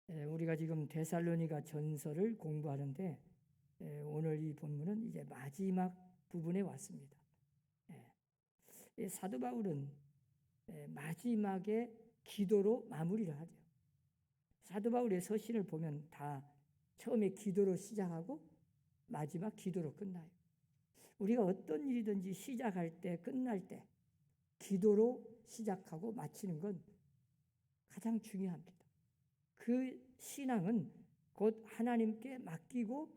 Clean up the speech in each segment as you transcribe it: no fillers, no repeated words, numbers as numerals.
우리가 지금 데살로니가 전서를 공부하는데 오늘 이 본문은 이제 마지막 부분에 왔습니다. 사도 바울은 마지막에 기도로 마무리를 하죠. 사도 바울의 서신을 보면 다 처음에 기도로 시작하고 마지막 기도로 끝나요. 우리가 어떤 일이든지 시작할 때 끝날 때 기도로 시작하고 마치는 건 가장 중요합니다. 그 신앙은 곧 하나님께 맡기고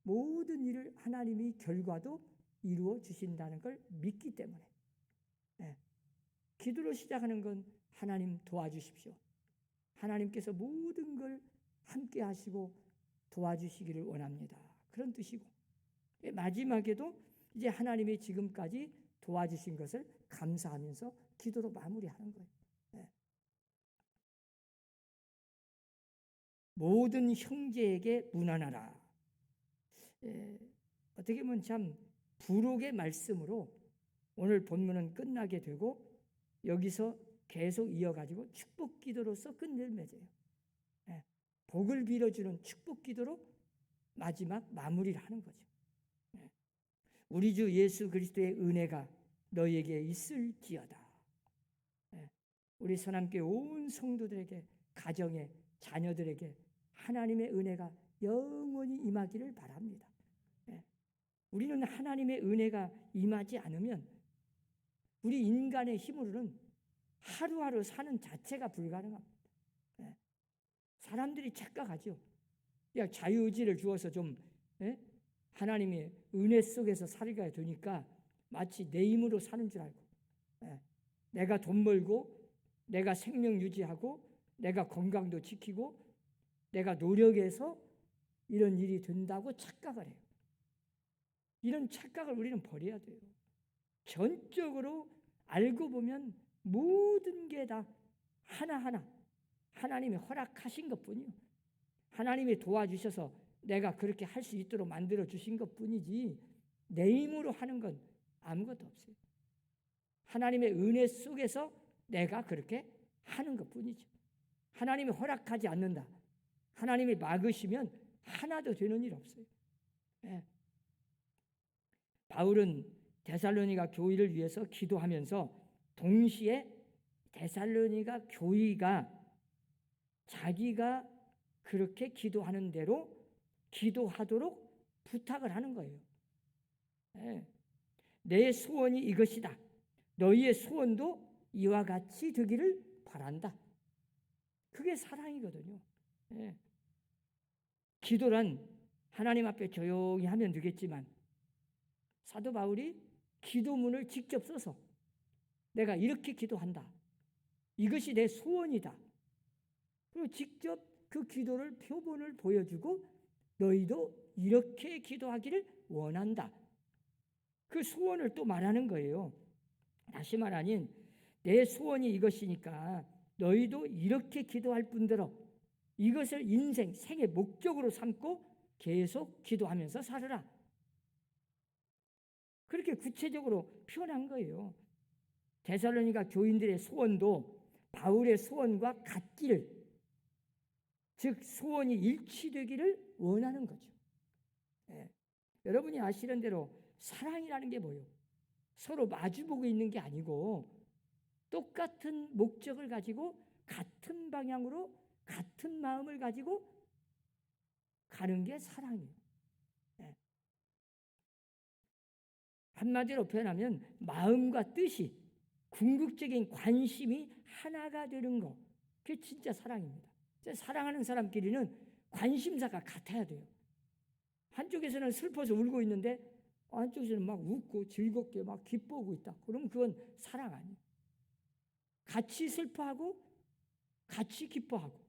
모든 일을 하나님이 결과도 이루어 주신다는 걸 믿기 때문에 기도로 시작하는 건 하나님 도와주십시오. 하나님께서 모든 걸 함께 하시고 도와주시기를 원합니다. 그런 뜻이고 마지막에도 이제 하나님이 지금까지 도와주신 것을 감사하면서 기도로 마무리하는 거예요. 모든 형제에게 문안하라. 어떻게 보면 참 부록의 말씀으로 오늘 본문은 끝나게 되고 여기서 계속 이어가지고 축복 기도로서 끝을 맺어요. 복을 빌어주는 축복 기도로 마지막 마무리를 하는 거죠. 우리 주 예수 그리스도의 은혜가 너희에게 있을지어다. 우리 선함교회 온 성도들에게, 가정에, 자녀들에게 하나님의 은혜가 영원히 임하기를 바랍니다. 우리는 하나님의 은혜가 임하지 않으면 우리 인간의 힘으로는 하루하루 사는 자체가 불가능합니다. 사람들이 착각하죠. 야, 자유의지를 주어서 좀 하나님의 은혜 속에서 살아가야 되니까 마치 내 힘으로 사는 줄 알고 내가 돈 벌고 내가 생명 유지하고 내가 건강도 지키고 내가 노력해서 이런 일이 된다고 착각을 해요. 이런 착각을 우리는 버려야 돼요. 전적으로 알고 보면 모든 게 다 하나하나 하나님이 허락하신 것뿐이요. 하나님이 도와주셔서 내가 그렇게 할 수 있도록 만들어 주신 것뿐이지 내 힘으로 하는 건 아무것도 없어요. 하나님의 은혜 속에서 내가 그렇게 하는 것뿐이죠. 하나님이 허락하지 않는다. 하나님이 막으시면 하나도 되는 일 없어요. 바울은 데살로니가 교회를 위해서 기도하면서 동시에 데살로니가 교회가 자기가 그렇게 기도하는 대로 기도하도록 부탁을 하는 거예요. 내 소원이 이것이다. 너희의 소원도 이와 같이 되기를 바란다. 그게 사랑이거든요. 기도란 하나님 앞에 조용히 하면 되겠지만 사도 바울이 기도문을 직접 써서 내가 이렇게 기도한다. 이것이 내 소원이다. 그리고 직접 그 기도를 표본을 보여주고 너희도 이렇게 기도하기를 원한다. 그 소원을 또 말하는 거예요. 다시 말하니 내 소원이 이것이니까 너희도 이렇게 기도할 뿐더러 이것을 인생, 생의 목적으로 삼고 계속 기도하면서 살아라. 그렇게 구체적으로 표현한 거예요. 데살로니가 교인들의 소원도 바울의 소원과 같기를, 즉 소원이 일치되기를 원하는 거죠. 여러분이 아시는 대로 사랑이라는 게 뭐예요? 서로 마주보고 있는 게 아니고 똑같은 목적을 가지고 같은 방향으로 같은 마음을 가지고 가는 게 사랑이에요. 한마디로 표현하면 마음과 뜻이, 궁극적인 관심이 하나가 되는 거, 그게 진짜 사랑입니다. 사랑하는 사람끼리는 관심사가 같아야 돼요. 한쪽에서는 슬퍼서 울고 있는데 한쪽에서는 막 웃고 즐겁게 막 기뻐하고 있다. 그럼 그건 사랑 아니에요. 같이 슬퍼하고 같이 기뻐하고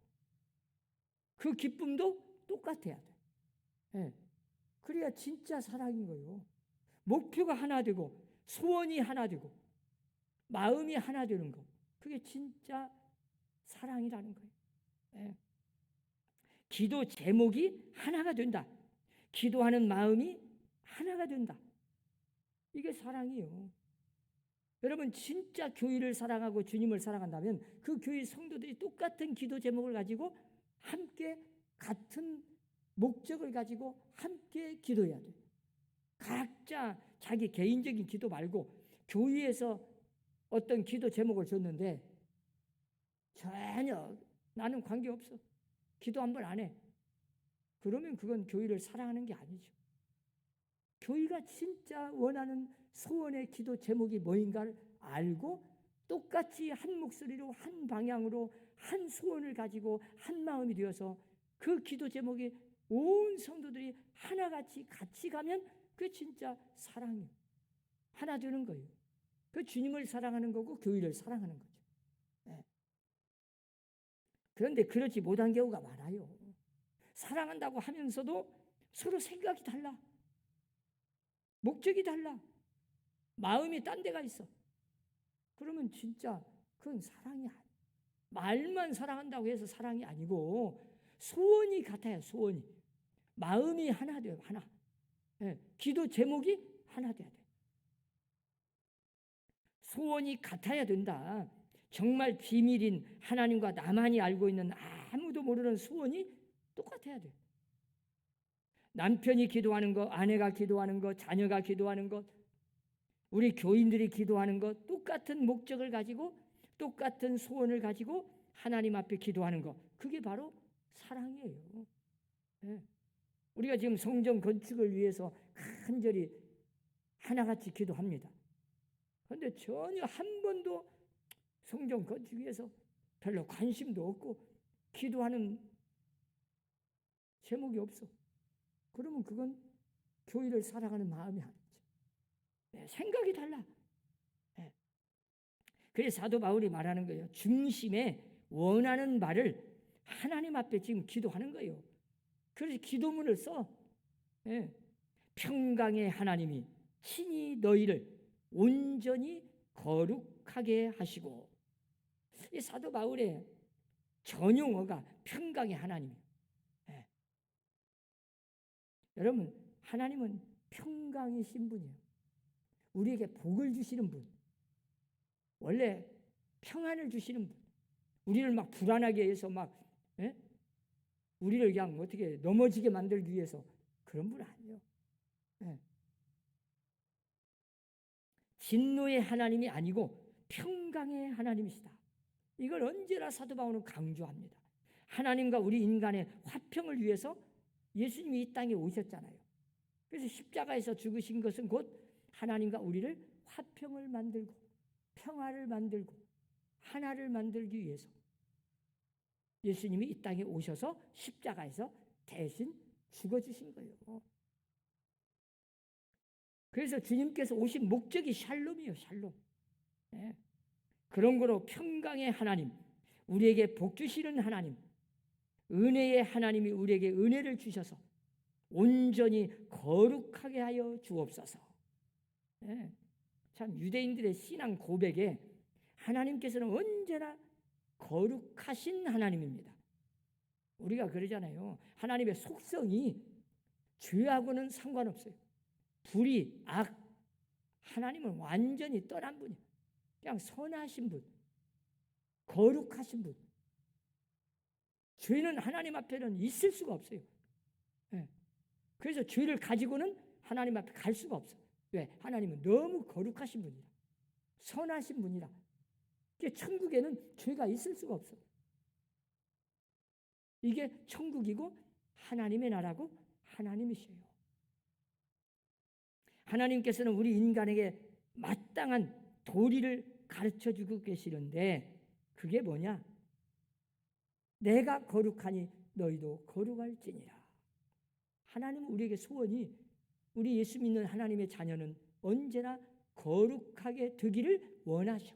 그 기쁨도 똑같아야 돼. 그래야 진짜 사랑인 거예요. 목표가 하나 되고 소원이 하나 되고 마음이 하나 되는 거, 그게 진짜 사랑이라는 거예요. 기도 제목이 하나가 된다. 기도하는 마음이 하나가 된다. 이게 사랑이에요. 여러분 진짜 교회를 사랑하고 주님을 사랑한다면 그 교회 성도들이 똑같은 기도 제목을 가지고 함께 같은 목적을 가지고 함께 기도해야 돼요. 각자 자기 개인적인 기도 말고 교회에서 어떤 기도 제목을 줬는데 전혀 나는 관계없어. 기도 한 번 안 해. 그러면 그건 교회를 사랑하는 게 아니죠. 교회가 진짜 원하는 소원의 기도 제목이 뭐인가를 알고 똑같이 한 목소리로 한 방향으로 한 소원을 가지고 한 마음이 되어서 그 기도 제목이 온 성도들이 하나같이 같이 가면 그게 진짜 사랑이에요. 하나 되는 거예요. 그 주님을 사랑하는 거고 교회를 사랑하는 거죠. 네. 그런데 그렇지 못한 경우가 많아요. 사랑한다고 하면서도 서로 생각이 달라. 목적이 달라. 마음이 딴 데가 있어. 그러면 진짜 그건 사랑이 아니야. 말만 사랑한다고 해서 사랑이 아니고 소원이 같아요. 소원이. 마음이 하나 돼요. 하나. 네. 기도 제목이 하나 돼야 돼. 소원이 같아야 된다. 정말 비밀인 하나님과 나만이 알고 있는 아무도 모르는 소원이 똑같아야 돼. 남편이 기도하는 것, 아내가 기도하는 것, 자녀가 기도하는 것, 우리 교인들이 기도하는 것, 똑같은 목적을 가지고 똑같은 소원을 가지고 하나님 앞에 기도하는 것, 그게 바로 사랑이에요. 네. 우리가 지금 성전 건축을 위해서 간절히 하나같이 기도합니다. 그런데 전혀 한 번도 성전 건축 위해서 별로 관심도 없고 기도하는 제목이 없어. 그러면 그건 교회를 사랑하는 마음이 아니죠. 네, 생각이 달라. 네. 그래서 사도 바울이 말하는 거예요. 중심에 원하는 말을 하나님 앞에 지금 기도하는 거예요. 그래서 기도문을 써. 네. 평강의 하나님이 친히 너희를 온전히 거룩하게 하시고, 이 사도 바울의 전용어가 평강의 하나님이에요. 네. 여러분, 하나님은 평강이신 분이에요. 우리에게 복을 주시는 분, 원래 평안을 주시는 분, 우리를 막 불안하게 해서 막 우리를 그냥 어떻게 넘어지게 만들기 위해서 그런 분 아니에요. 진노의 하나님이 아니고 평강의 하나님이시다. 이걸 언제나 사도 바울은 강조합니다. 하나님과 우리 인간의 화평을 위해서 예수님이 이 땅에 오셨잖아요. 그래서 십자가에서 죽으신 것은 곧 하나님과 우리를 화평을 만들고 평화를 만들고 하나를 만들기 위해서 예수님이 이 땅에 오셔서 십자가에서 대신 죽어주신 거예요. 그래서 주님께서 오신 목적이 샬롬이에요. 샬롬. 네. 그런 거로 평강의 하나님, 우리에게 복 주시는 하나님, 은혜의 하나님이 우리에게 은혜를 주셔서 온전히 거룩하게 하여 주옵소서. 네. 참 유대인들의 신앙 고백에 하나님께서는 언제나 거룩하신 하나님입니다. 우리가 그러잖아요. 하나님의 속성이 죄하고는 상관없어요. 불의, 악, 하나님은 완전히 떠난 분이에요. 그냥 선하신 분, 거룩하신 분. 죄는 하나님 앞에는 있을 수가 없어요. 네. 그래서 죄를 가지고는 하나님 앞에 갈 수가 없어요. 왜? 하나님은 너무 거룩하신 분이라, 선하신 분이라. 천국에는 죄가 있을 수가 없어요. 이게 천국이고 하나님의 나라고 하나님이셔요. 하나님께서는 우리 인간에게 마땅한 도리를 가르쳐주고 계시는데 그게 뭐냐? 내가 거룩하니 너희도 거룩할지니라. 하나님은 우리에게 소원이, 우리 예수 믿는 하나님의 자녀는 언제나 거룩하게 되기를 원하셔.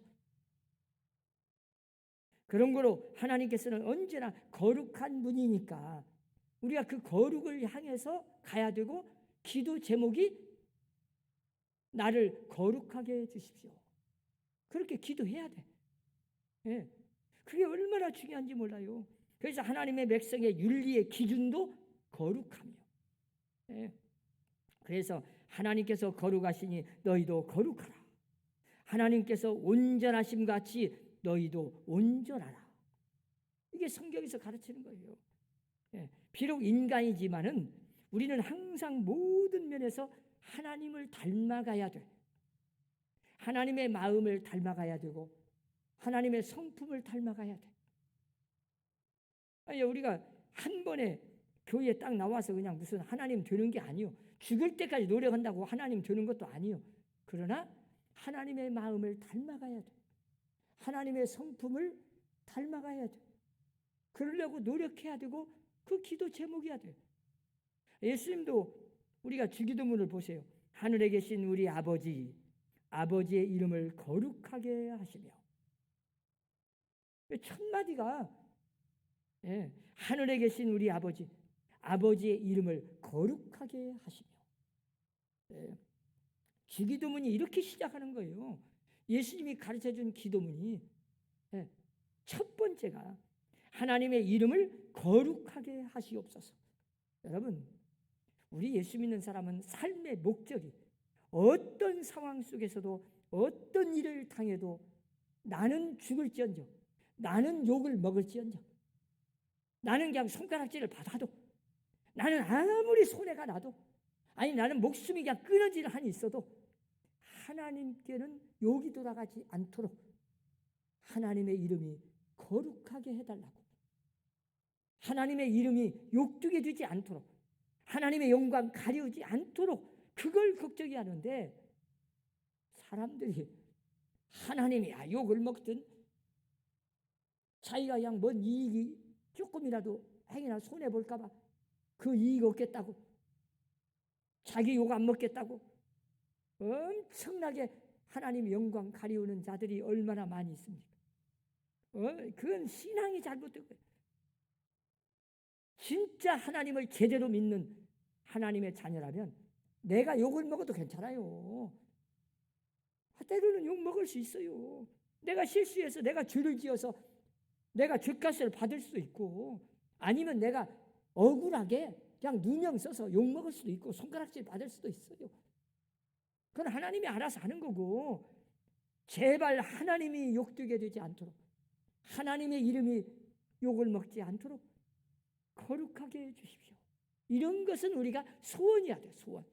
그런 거로 하나님께서는 언제나 거룩한 분이니까 우리가 그 거룩을 향해서 가야 되고, 기도 제목이 나를 거룩하게 해주십시오. 그렇게 기도해야 돼. 예. 그게 얼마나 중요한지 몰라요. 그래서 하나님의 백성의 윤리의 기준도 거룩함이요. 예. 그래서 하나님께서 거룩하시니 너희도 거룩하라. 하나님께서 온전하심 같이 너희도 온전하라. 이게 그게 성경에서 가르치는 거예요. 예, 비록 인간이지만은 우리는 항상 모든 면에서 하나님을 닮아가야 돼. 하나님의 마음을 닮아가야 되고 하나님의 성품을 닮아가야 돼. 아니, 우리가 한 번에 교회에 딱 나와서 그냥 무슨 하나님 되는 게 아니요. 죽을 때까지 노력한다고 하나님 되는 것도 아니요. 그러나 하나님의 마음을 닮아가야 돼. 하나님의 성품을 닮아가야 돼. 그러려고 노력해야 되고 그 기도 제목이야 돼. 예수님도 우리가 주기도문을 보세요. 하늘에 계신 우리 아버지, 아버지의 이름을 거룩하게 하시며. 첫 마디가 하늘에 계신 우리 아버지, 아버지의 이름을 거룩하게 하시며. 주기도문이 이렇게 시작하는 거예요. 예수님이 가르쳐준 기도문이 첫 번째가 하나님의 이름을 거룩하게 하시옵소서. 여러분, 우리 예수 믿는 사람은 삶의 목적이 어떤 상황 속에서도 어떤 일을 당해도 나는 죽을지언정, 나는 욕을 먹을지언정, 나는 그냥 손가락질을 받아도, 나는 아무리 손해가 나도, 아니 나는 목숨이 그냥 끊어지는 한이 있어도 하나님께는 욕이 돌아가지 않도록 하나님의 이름이 거룩하게 해달라고, 하나님의 이름이 욕되게 되지 않도록, 하나님의 영광 가리우지 않도록 그걸 걱정이 하는데, 사람들이 하나님이야 욕을 먹든 자기가 그냥 뭔 이익이 조금이라도 행이나 손해볼까 봐 그 이익 얻겠다고, 자기 욕 안 먹겠다고 엄청나게 하나님 영광 가리우는 자들이 얼마나 많이 있습니까? 그건 신앙이 잘못된 거예요. 진짜 하나님을 제대로 믿는 하나님의 자녀라면 내가 욕을 먹어도 괜찮아요. 때로는 욕 먹을 수 있어요. 내가 실수해서 내가 죄를 지어서 내가 죄값을 받을 수도 있고, 아니면 내가 억울하게 그냥 누명 써서 욕 먹을 수도 있고 손가락질 받을 수도 있어요. 그건 하나님이 알아서 하는 거고, 제발 하나님이 욕되게 되지 않도록, 하나님의 이름이 욕을 먹지 않도록 거룩하게 해주십시오. 이런 것은 우리가 소원이야 돼, 소원.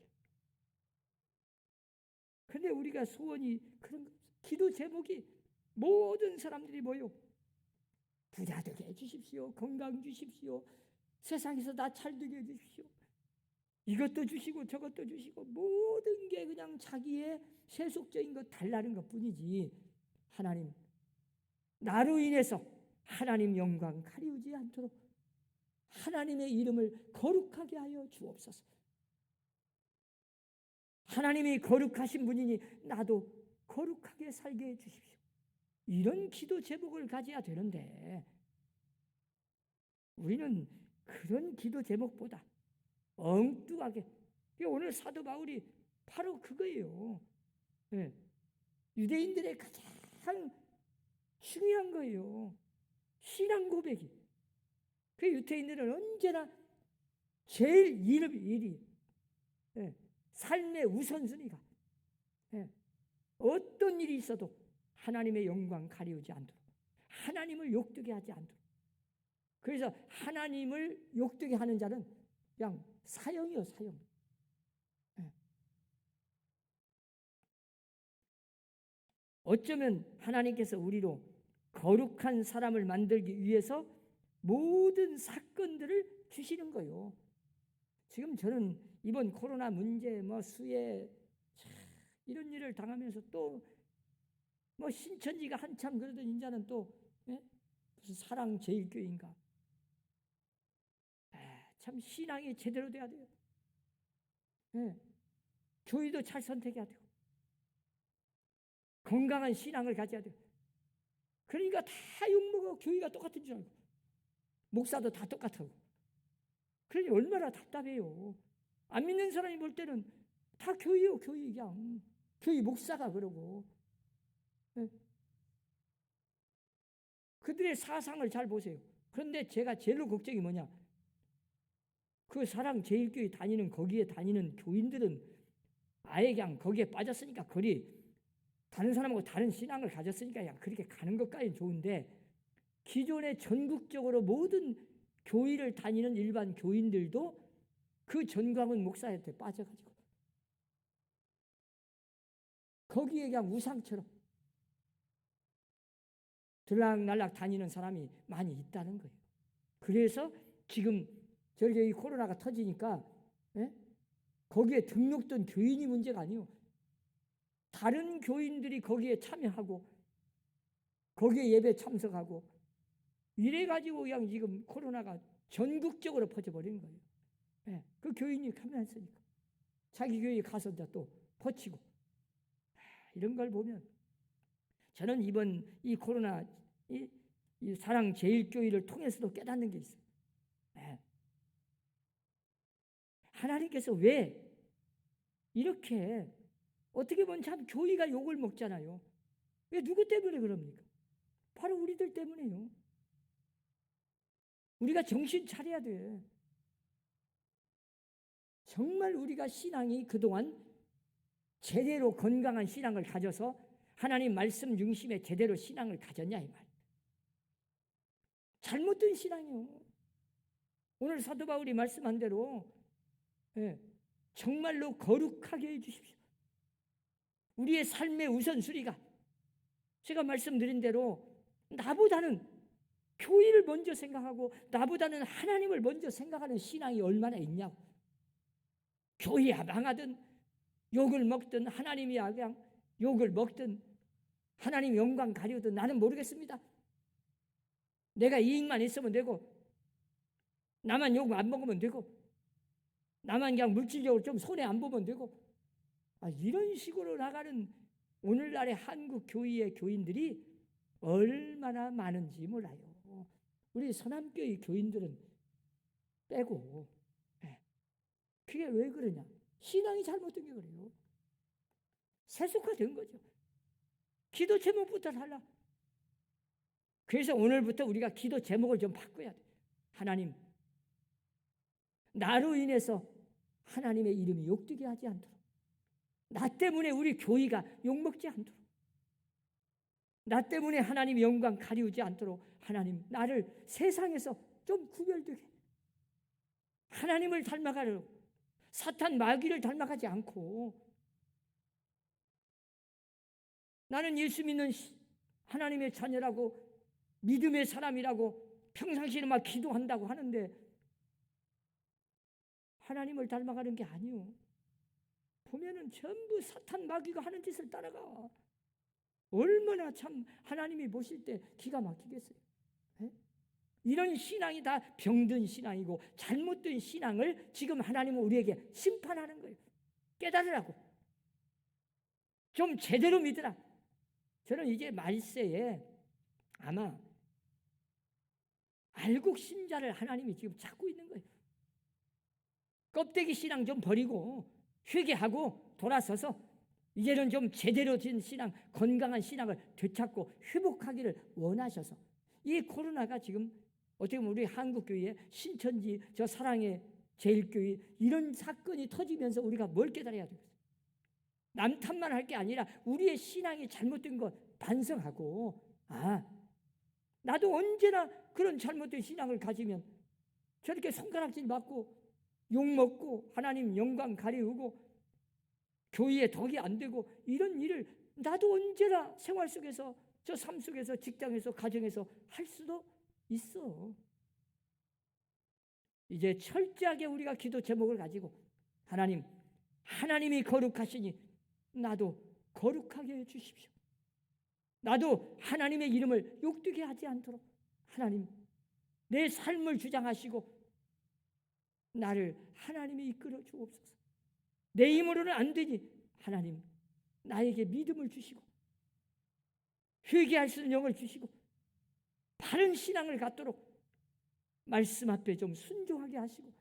그런데 우리가 소원이 그런 기도 제목이 모든 사람들이 뭐요? 부자 되게 해주십시오. 건강 주십시오. 세상에서 나 잘되게 해주십시오. 이것도 주시고 저것도 주시고 모든 게 그냥 자기의 세속적인 것 달라는 것뿐이지, 하나님 나로 인해서 하나님 영광 가리우지 않도록 하나님의 이름을 거룩하게 하여 주옵소서. 하나님이 거룩하신 분이니 나도 거룩하게 살게 해 주십시오. 이런 기도 제목을 가져야 되는데 우리는 그런 기도 제목보다 엉뚱하게, 오늘 사도 바울이 바로 그거예요. 유대인들의 가장 중요한 거예요. 신앙 고백이. 그 유대인들은 언제나 제일 일이 삶의 우선순위가 어떤 일이 있어도 하나님의 영광 가리우지 않도록, 하나님을 욕되게 하지 않도록. 그래서 하나님을 욕되게 하는 자는 그냥 사형이요, 사형. 어쩌면 하나님께서 우리로 거룩한 사람을 만들기 위해서 모든 사건들을 주시는 거예요. 지금 저는 이번 코로나 문제, 수해 이런 일을 당하면서 또 신천지가 한참 그러던 인자는 또 무슨 사랑제일교회인가. 참 신앙이 제대로 돼야 돼요. 교회도 잘 선택해야 되고 건강한 신앙을 가져야 돼요. 그러니까 다 욕먹어. 교회가 똑같은 줄 알고 목사도 다 똑같고. 그러니 얼마나 답답해요. 안 믿는 사람이 볼 때는 다 교회요, 교회. 그냥 교회 목사가 그러고. 그들의 사상을 잘 보세요. 그런데 제가 제일 걱정이 뭐냐, 그 사랑제일교회 다니는 거기에 다니는 교인들은 아예 그냥 거기에 빠졌으니까, 다른 사람하고 다른 신앙을 가졌으니까 그냥 그렇게 가는 것까지는 좋은데, 기존에 전국적으로 모든 교회를 다니는 일반 교인들도 그 전광훈 목사한테 빠져가지고 거기에 그냥 우상처럼 들락날락 다니는 사람이 많이 있다는 거예요. 그래서 지금 저렇게 이 코로나가 터지니까 거기에 등록된 교인이 문제가 아니에요. 다른 교인들이 거기에 참여하고 거기에 예배 참석하고 이래가지고 그냥 지금 코로나가 전국적으로 퍼져버린 거예요. 그 교인이 가만있으니까 자기 교회에 가서 이제 또 퍼치고 이런 걸 보면 저는 이번 이 코로나 이 사랑제일교회를 통해서도 깨닫는 게 있어요. 하나님께서 왜 이렇게 어떻게 보면 참 교회가 욕을 먹잖아요. 왜 누구 때문에 그럽니까? 바로 우리들 때문에요. 우리가 정신 차려야 돼. 정말 우리가 신앙이 그동안 제대로 건강한 신앙을 가져서 하나님 말씀 중심의 제대로 신앙을 가졌냐 이 말. 잘못된 신앙이요. 오늘 사도 바울이 말씀한 대로 정말로 거룩하게 해주십시오. 우리의 삶의 우선순위가 제가 말씀드린 대로 나보다는 교회를 먼저 생각하고 나보다는 하나님을 먼저 생각하는 신앙이 얼마나 있냐고. 교회야 망하든 욕을 먹든 하나님이 그냥 욕을 먹든 하나님 영광 가려든 나는 모르겠습니다. 내가 이익만 있으면 되고 나만 욕 안 먹으면 되고 나만 그냥 물질적으로 좀 손해 안 보면 되고 이런 식으로 나가는 오늘날의 한국 교회의 교인들이 얼마나 많은지 몰라요. 우리 서남교회 교인들은 빼고 그게 왜 그러냐? 신앙이 잘못된 게 그래요. 세속화된 거죠. 기도 제목부터 달라. 그래서 오늘부터 우리가 기도 제목을 좀 바꿔야 돼. 하나님, 나로 인해서 하나님의 이름이 욕되게 하지 않도록, 나 때문에 우리 교회가 욕먹지 않도록, 나 때문에 하나님 영광 가리우지 않도록 하나님 나를 세상에서 좀 구별되게 하나님을 닮아가려고 사탄 마귀를 닮아가지 않고 나는 예수 믿는 하나님의 자녀라고 믿음의 사람이라고 평상시에 막 기도한다고 하는데 하나님을 닮아가는 게 아니요. 보면은 전부 사탄 마귀가 하는 짓을 따라가. 얼마나 참 하나님이 보실 때 기가 막히겠어요. 이런 신앙이 다 병든 신앙이고 잘못된 신앙을 지금 하나님은 우리에게 심판하는 거예요. 깨달으라고. 좀 제대로 믿으라. 저는 이제 말세에 아마 알곡 신자를 하나님이 지금 찾고 있는 거예요. 껍데기 신앙 좀 버리고 회개하고 돌아서서 이제는 좀 제대로 된 신앙, 건강한 신앙을 되찾고 회복하기를 원하셔서 이 코로나가 지금 어떻게 보면 우리 한국교회에 신천지 저 사랑의 제일교회 이런 사건이 터지면서 우리가 뭘 깨달아야 되겠어요? 남 탓만 할 게 아니라 우리의 신앙이 잘못된 것 반성하고 나도 언제나 그런 잘못된 신앙을 가지면 저렇게 손가락질 맞고 욕먹고 하나님 영광 가리우고 교회에 덕이 안 되고 이런 일을 나도 언제나 생활 속에서 저 삶 속에서 직장에서 가정에서 할 수도 있어. 이제 철저하게 우리가 기도 제목을 가지고 하나님이 거룩하시니 나도 거룩하게 해주십시오. 나도 하나님의 이름을 욕되게 하지 않도록 하나님 내 삶을 주장하시고 나를 하나님이 이끌어 주옵소서. 내 힘으로는 안 되니 하나님 나에게 믿음을 주시고 회개할 수 있는 영을 주시고 바른 신앙을 갖도록 말씀 앞에 좀 순종하게 하시고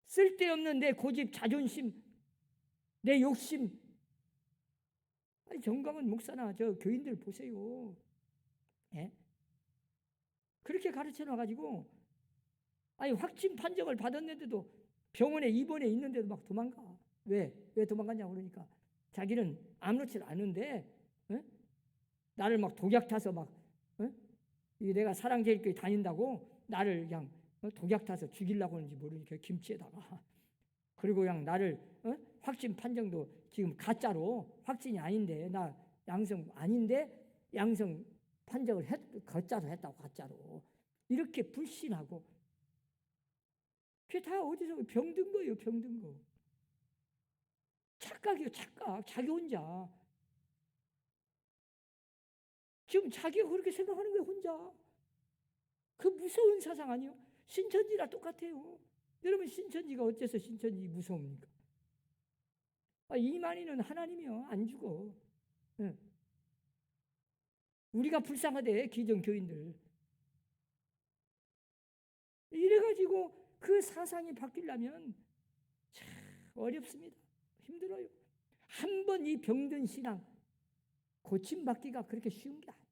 쓸데없는 내 고집 자존심 내 욕심 정광훈 목사나 저 교인들 보세요. 그렇게 가르쳐 놔가지고 확진 판정을 받았는데도 병원에 입원해 있는데도 막 도망가. 왜 도망가냐고 그러니까 자기는 아무렇지 않은데 나를 막 독약 타서 막 내가 사랑제일교회 다닌다고 나를 그냥 독약 타서 죽이려고 하는지 모르니까 김치에다가. 그리고 그냥 나를 확진 판정도 지금 가짜로, 확진이 아닌데 나 양성 아닌데 양성 판정을 가짜로 했다고, 가짜로. 이렇게 불신하고. 그게 다 어디서 병든 거예요, 병든 거. 착각이요, 착각. 자기 혼자. 지금 자기가 그렇게 생각하는 거예요, 혼자. 그 무서운 사상 아니요? 신천지랑 똑같아요. 여러분, 신천지가 어째서 신천지 무서웁니까? 이만희는 하나님이요, 안 죽어. 네. 우리가 불쌍하대, 기존교인들. 이래가지고 그 사상이 바뀌려면 참 어렵습니다. 힘들어요. 한 번 이 병든 신앙 고침받기가 그렇게 쉬운 게 아니에요.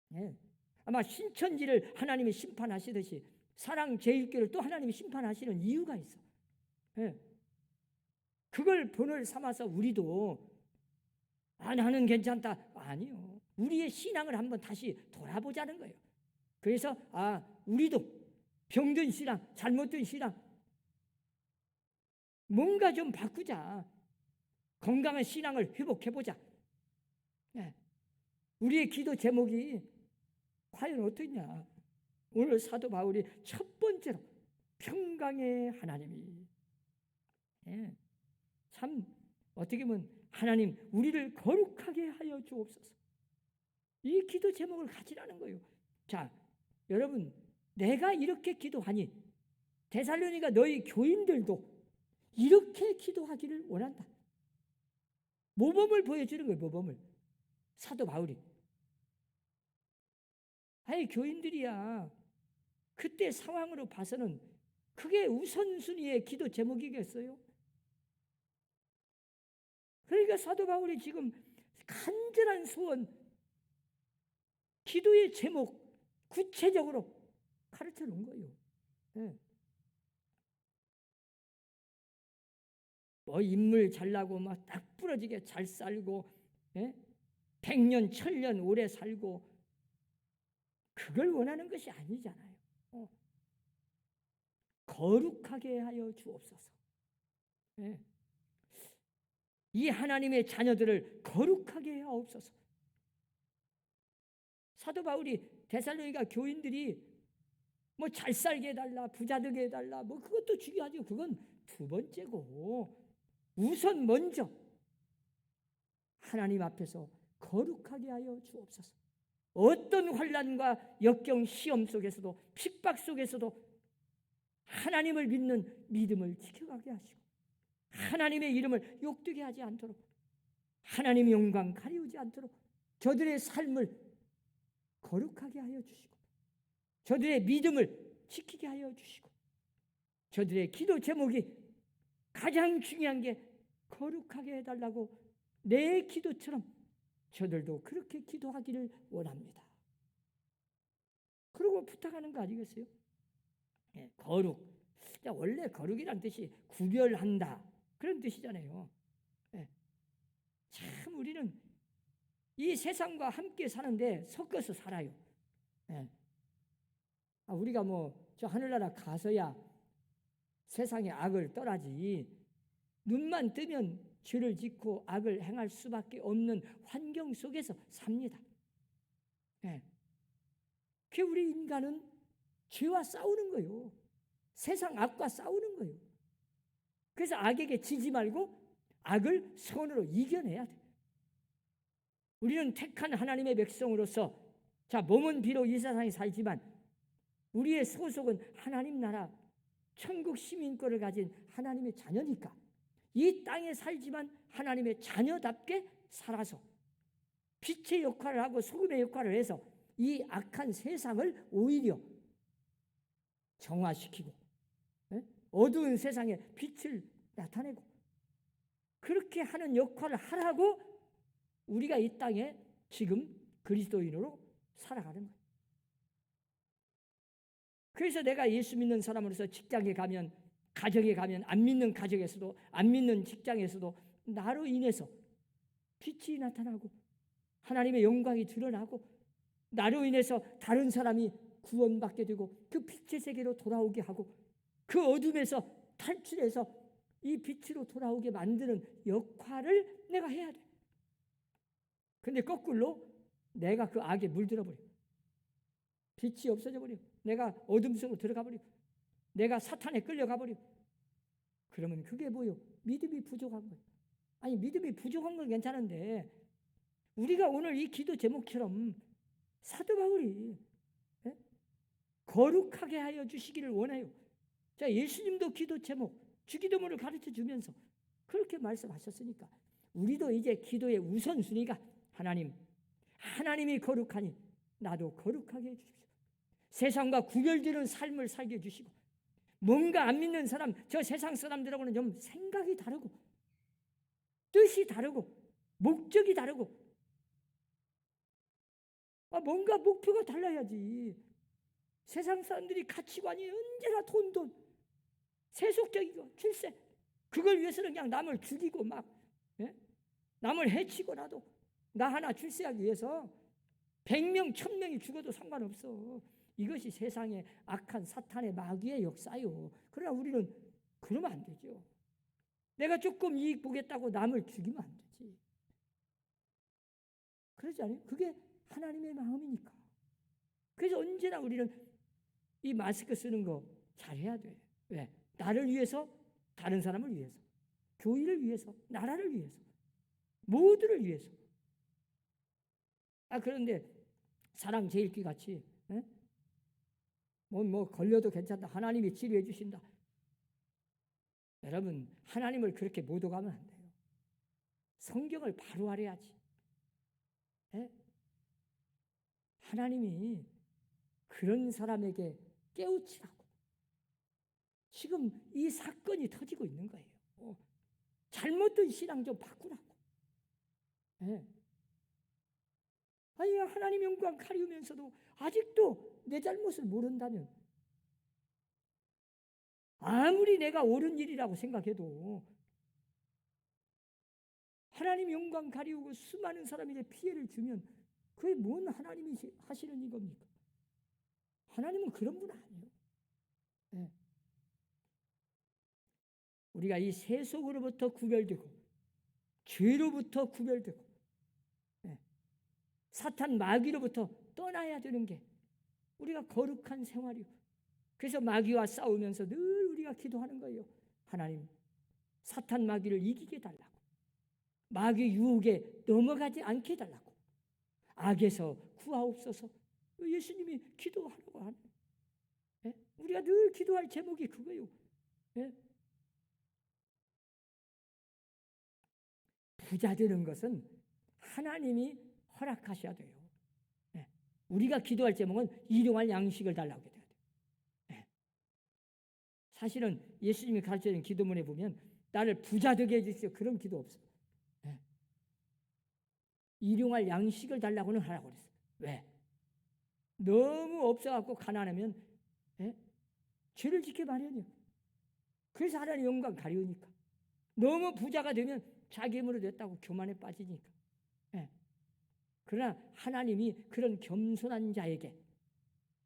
네. 아마 신천지를 하나님이 심판하시듯이 사랑제일교회를 또 하나님이 심판하시는 이유가 있어. 네. 그걸 본을 삼아서 우리도 나는 괜찮다. 아니요. 우리의 신앙을 한번 다시 돌아보자는 거예요. 그래서 우리도 병든 신앙, 잘못된 신앙 뭔가 좀 바꾸자. 건강한 신앙을 회복해보자. 네. 우리의 기도 제목이 과연 어떠냐? 오늘 사도 바울이 첫 번째로 평강의 하나님이, 네. 참 어떻게 보면 하나님 우리를 거룩하게 하여 주옵소서. 이 기도 제목을 가지라는 거예요. 자, 여러분, 내가 이렇게 기도하니 데살로니가 너희 교인들도 이렇게 기도하기를 원한다. 모범을 보여주는 거예요. 모범을. 사도 바울이. 아니, 교인들이야 그때 상황으로 봐서는 그게 우선순위의 기도 제목이겠어요? 그러니까 사도 바울이 지금 간절한 소원, 기도의 제목 구체적으로 가르쳐 놓은 거예요. 네. 뭐 인물 잘나고 막 딱 부러지게 잘 살고, 네? 100년 1000년 오래 살고, 그걸 원하는 것이 아니잖아요. 거룩하게 하여 주옵소서. 네. 이 하나님의 자녀들을 거룩하게 하옵소서. 사도 바울이 데살로니가 교인들이 뭐 잘 살게 해달라, 부자 되게 해달라, 뭐 그것도 중요하죠. 그건 두 번째고, 우선 먼저 하나님 앞에서 거룩하게 하여 주옵소서. 어떤 환난과 역경 시험 속에서도, 핍박 속에서도 하나님을 믿는 믿음을 지켜가게 하시고, 하나님의 이름을 욕되게 하지 않도록, 하나님의 영광 가리우지 않도록 저들의 삶을 거룩하게 하여 주시고, 저들의 믿음을 지키게 하여 주시고, 저들의 기도 제목이 가장 중요한 게 거룩하게 해달라고, 내 기도처럼 저들도 그렇게 기도하기를 원합니다. 그러고 부탁하는 거 아니겠어요? 네, 거룩. 원래 거룩이란 뜻이 구별한다, 그런 뜻이잖아요. 네. 참 우리는 이 세상과 함께 사는데 섞어서 살아요. 네. 우리가 뭐 저 하늘나라 가서야 세상의 악을 떠나지, 눈만 뜨면 죄를 짓고 악을 행할 수밖에 없는 환경 속에서 삽니다. 네. 그 우리 인간은 죄와 싸우는 거예요. 세상 악과 싸우는 거예요. 그래서 악에게 지지 말고 악을 선으로 이겨내야 돼. 우리는 택한 하나님의 백성으로서, 자, 몸은 비록 이 세상에 살지만 우리의 소속은 하나님 나라 천국 시민권을 가진 하나님의 자녀니까 이 땅에 살지만 하나님의 자녀답게 살아서 빛의 역할을 하고 소금의 역할을 해서 이 악한 세상을 오히려 정화시키고 어두운 세상에 빛을 나타내고, 그렇게 하는 역할을 하라고 우리가 이 땅에 지금 그리스도인으로 살아가는 거예요. 그래서 내가 예수 믿는 사람으로서 직장에 가면, 가정에 가면, 안 믿는 가정에서도, 안 믿는 직장에서도 나로 인해서 빛이 나타나고 하나님의 영광이 드러나고 나로 인해서 다른 사람이 구원받게 되고 그 빛의 세계로 돌아오게 하고 그 어둠에서 탈출해서 이 빛으로 돌아오게 만드는 역할을 내가 해야 돼. 근데 거꾸로 내가 그 악에 물들어 버려. 빛이 없어져 버려. 내가 어둠 속으로 들어가 버려. 내가 사탄에 끌려가 버려. 그러면 그게 뭐요? 믿음이 부족한 거예요. 아니, 믿음이 부족한 건 괜찮은데 우리가 오늘 이 기도 제목처럼 사도 바울이 거룩하게 하여 주시기를 원해요. 자, 예수님도 기도 제목, 주기도문을 가르쳐 주면서 그렇게 말씀하셨으니까 우리도 이제 기도의 우선순위가 하나님이 거룩하니 나도 거룩하게 해주십시오. 세상과 구별되는 삶을 살게 해주시고 뭔가 안 믿는 사람, 저 세상 사람들하고는 좀 생각이 다르고 뜻이 다르고 목적이 다르고 뭔가 목표가 달라야지. 세상 사람들이 가치관이 언제나 돈, 세속적이고 출세, 그걸 위해서는 그냥 남을 죽이고 막 남을 해치고라도 나 하나 출세하기 위해서 100명, 1000명이 죽어도 상관없어. 이것이 세상의 악한 사탄의 마귀의 역사요. 그러나 우리는 그러면 안 되죠. 내가 조금 이익 보겠다고 남을 죽이면 안 되지. 그러지 않아요? 그게 하나님의 마음이니까. 그래서 언제나 우리는 이 마스크 쓰는 거 잘해야 돼. 왜? 나를 위해서, 다른 사람을 위해서, 교회를 위해서, 나라를 위해서, 모두를 위해서. 그런데 사랑 제일기 같이 뭐 걸려도 괜찮다. 하나님이 치료해 주신다. 여러분, 하나님을 그렇게 모독하면 안 돼요. 성경을 바로 알아야지. 하나님이 그런 사람에게 깨우치라고. 지금 이 사건이 터지고 있는 거예요. 잘못된 신앙 좀 바꾸라고. 아니, 하나님 영광 가리우면서도 아직도 내 잘못을 모른다면 아무리 내가 옳은 일이라고 생각해도 하나님 영광 가리우고 수많은 사람에게 피해를 주면 그게 뭔 하나님이 하시는 이겁니까? 하나님은 그런 분 아니에요. 우리가 이 세속으로부터 구별되고 죄로부터 구별되고 사탄 마귀로부터 떠나야 되는 게 우리가 거룩한 생활이요. 그래서 마귀와 싸우면서 늘 우리가 기도하는 거예요. 하나님, 사탄 마귀를 이기게 달라고. 마귀 유혹에 넘어가지 않게 달라고. 악에서 구하옵소서. 예수님이 기도하라고 하는. 우리가 늘 기도할 제목이 그거예요. 부자 되는 것은 하나님이 허락하셔야 돼요. 우리가 기도할 제목은 일용할 양식을 달라고 해야 돼요. 사실은 예수님이 가르쳐준 기도문에 보면 나를 부자 되게 해주십시오. 그런 기도 없어요. 일용할 양식을 달라고는 하라고 그랬어요. 왜? 너무 없어갖고 가난하면 죄를 짓게 마련이요. 그래서 하나님 영광 가리우니까. 너무 부자가 되면 자기 힘으로 됐다고 교만에 빠지니까. 그러나 하나님이 그런 겸손한 자에게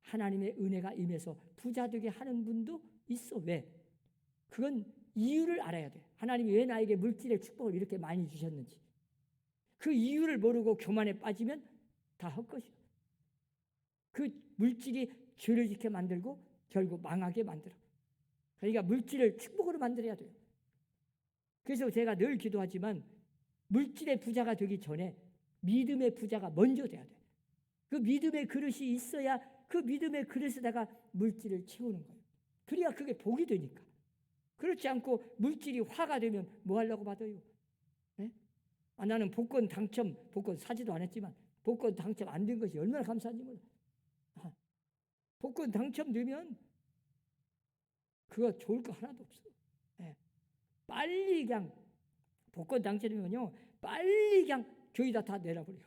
하나님의 은혜가 임해서 부자 되게 하는 분도 있어. 왜? 그건 이유를 알아야 돼. 하나님이 왜 나에게 물질의 축복을 이렇게 많이 주셨는지. 그 이유를 모르고 교만에 빠지면 다 헛것이야. 그 물질이 죄를 짓게 만들고 결국 망하게 만들어. 그러니까 물질을 축복으로 만들어야 돼요. 그래서 제가 늘 기도하지만 물질의 부자가 되기 전에 믿음의 부자가 먼저 돼야 돼. 그 믿음의 그릇이 있어야 그 믿음의 그릇에다가 물질을 채우는 거예요. 그래야 그게 복이 되니까. 그렇지 않고 물질이 화가 되면 뭐 하려고 받아요? 나는 복권 당첨, 복권 사지도 않았지만 복권 당첨 안 된 것이 얼마나 감사한지 몰라. 복권 당첨되면 그거 좋을 거 하나도 없어. 빨리 그냥 복권 당첨되면요, 빨리 그냥 교회다 다 내려버려.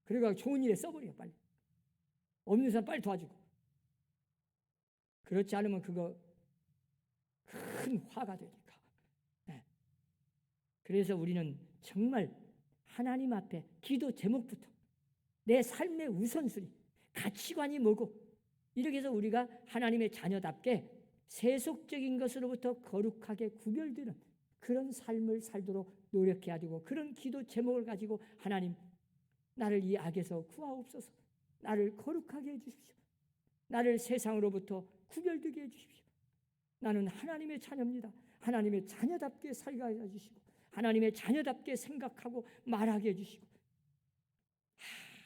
그러니까 좋은 일에 써버려 빨리. 없는 사람 빨리 도와주고. 그렇지 않으면 그거 큰 화가 되니까. 그래서 우리는 정말 하나님 앞에 기도 제목부터 내 삶의 우선순위, 가치관이 뭐고, 이렇게 해서 우리가 하나님의 자녀답게 세속적인 것으로부터 거룩하게 구별되는 그런 삶을 살도록 노력해야 되고, 그런 기도 제목을 가지고 하나님, 나를 이 악에서 구하옵소서. 나를 거룩하게 해주십시오. 나를 세상으로부터 구별되게 해주십시오. 나는 하나님의 자녀입니다. 하나님의 자녀답게 살게 해주시고, 하나님의 자녀답게 생각하고 말하게 해주시고.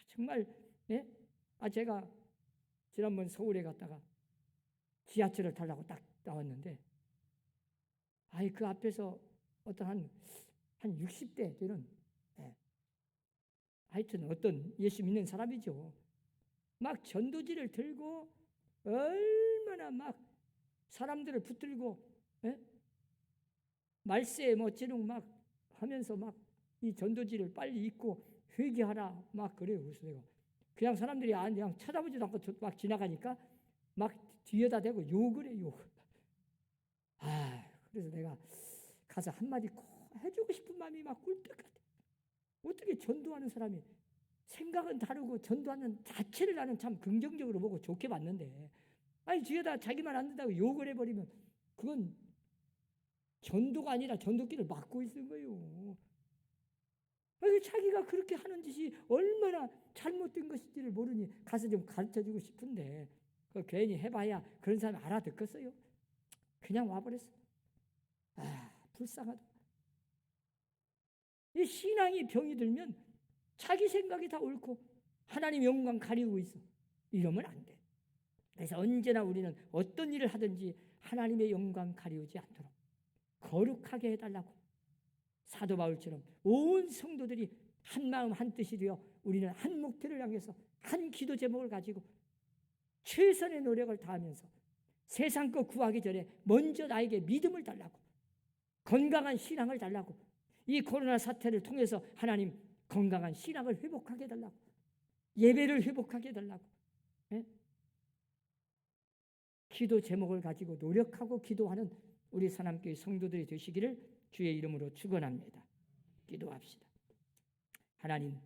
정말 제가 지난번 서울에 갔다가 지하철을 타려고 딱 나왔는데, 그 앞에서 어떤 한 60대 되는 하여튼 어떤 예수 믿는 사람이죠. 막 전도지를 들고 얼마나 막 사람들을 붙들고 말세에 찌르고 막 하면서 막 이 전도지를 빨리 읽고 회개하라 막 그래요. 그래서 내가 그냥 사람들이 그냥 쳐다보지도 않고 막 지나가니까 막 뒤에다 대고 욕을 해, 욕을. 그래서 내가 가서 한마디 꼭 해주고 싶은 마음이 막 꿀떡 같아. 어떻게 전도하는 사람이 생각은 다르고 전도하는 자체를 나는 참 긍정적으로 보고 좋게 봤는데, 뒤에다 자기만 안 된다고 욕을 해버리면 그건 전도가 아니라 전도길을 막고 있는 거예요. 자기가 그렇게 하는 짓이 얼마나 잘못된 것인지를 모르니 가서 좀 가르쳐주고 싶은데, 괜히 해봐야 그런 사람이 알아듣겠어요? 그냥 와버렸어. 불쌍하다. 이 신앙이 병이 들면 자기 생각이 다 옳고 하나님 영광 가리고 있어. 이러면 안 돼. 그래서 언제나 우리는 어떤 일을 하든지 하나님의 영광 가리우지 않도록 거룩하게 해달라고, 사도 바울처럼 온 성도들이 한 마음 한 뜻이 되어 우리는 한 목표를 향해서 한 기도 제목을 가지고 최선의 노력을 다하면서 세상 것 구하기 전에 먼저 나에게 믿음을 달라고, 건강한 신앙을 달라고, 이 코로나 사태를 통해서 하나님 건강한 신앙을 회복하게 해달라고, 예배를 회복하게 해달라고, 기도 제목을 가지고 노력하고 기도하는 우리 사람교회 성도들이 되시기를 주의 이름으로 축원합니다. 기도합시다. 하나님,